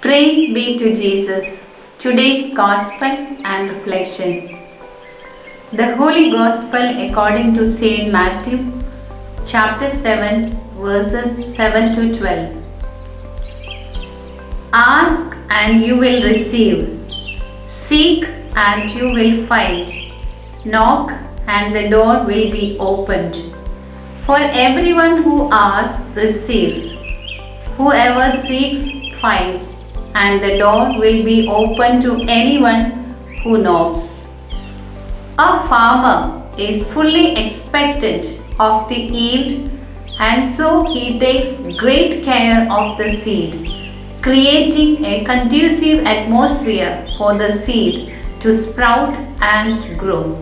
Praise be to Jesus. Today's Gospel and Reflection. The Holy Gospel according to Saint Matthew, chapter 7, verses 7 to 12. Ask and you will receive. Seek and you will find. Knock and the door will be opened. For everyone who asks receives. Whoever seeks finds. And the door will be open to anyone who knocks. A farmer is fully expectant of the yield, and so he takes great care of the seed, creating a conducive atmosphere for the seed to sprout and grow.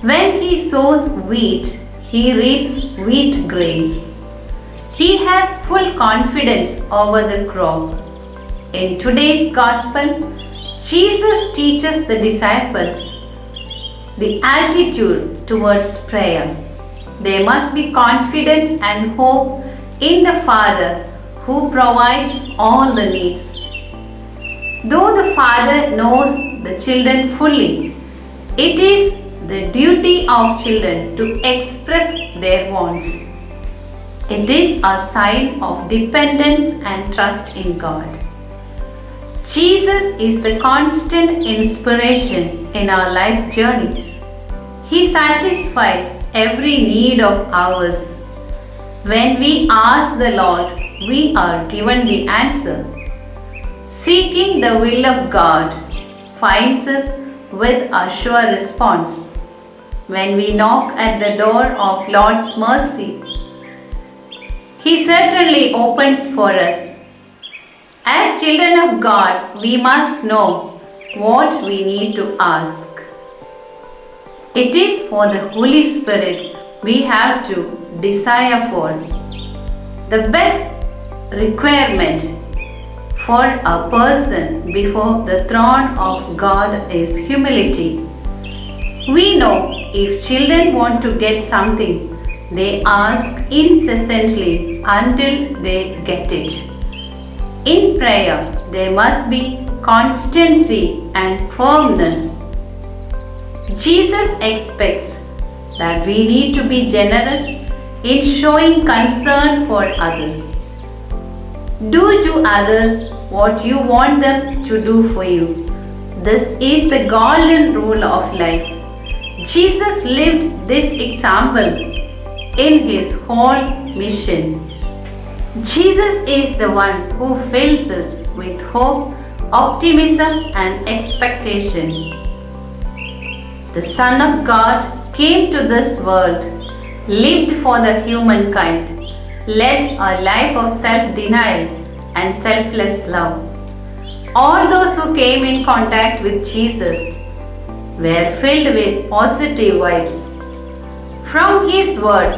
When he sows wheat, he reaps wheat grains. He has full confidence over the crop. In today's Gospel, Jesus teaches the disciples the attitude towards prayer. There must be confidence and hope in the Father who provides all the needs. Though the Father knows the children fully, it is the duty of children to express their wants. It is a sign of dependence and trust in God. Jesus is the constant inspiration in our life's journey. He satisfies every need of ours. When we ask the Lord, we are given the answer. Seeking the will of God finds us with a sure response. When we knock at the door of Lord's mercy, He certainly opens for us. As children of God, we must know what we need to ask. It is for the Holy Spirit we have to desire for. The best requirement for a person before the throne of God is humility. We know if children want to get something, they ask incessantly until they get it. In prayer, there must be constancy and firmness. Jesus expects that we need to be generous in showing concern for others. Do to others what you want them to do for you. This is the golden rule of life. Jesus lived this example in His whole mission. Jesus is the one who fills us with hope, optimism, and expectation. The Son of God came to this world, lived for the humankind, led a life of self-denial and selfless love. All those who came in contact with Jesus were filled with positive vibes. From His words,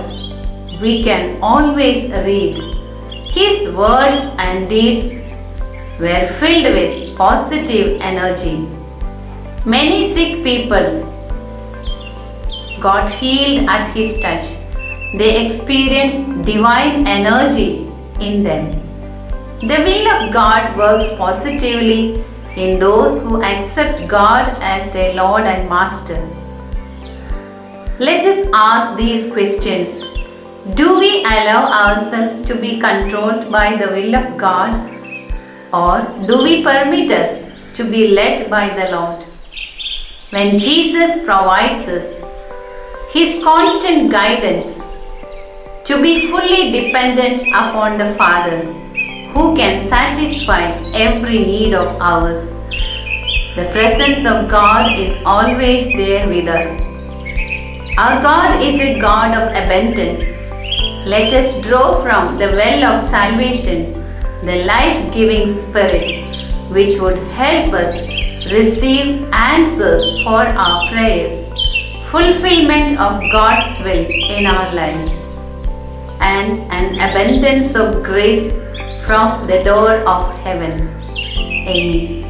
we can always read, His words and deeds were filled with positive energy. Many sick people got healed at His touch. They experienced divine energy in them. The will of God works positively in those who accept God as their Lord and Master. Let us ask these questions. Do we allow ourselves to be controlled by the will of God, or do we permit us to be led by the Lord? When Jesus provides us His constant guidance to be fully dependent upon the Father, who can satisfy every need of ours, the presence of God is always there with us. Our God is a God of abundance. Let us draw from the well of salvation the life-giving Spirit, which would help us receive answers for our prayers, fulfillment of God's will in our lives, and an abundance of grace from the door of heaven. Amen.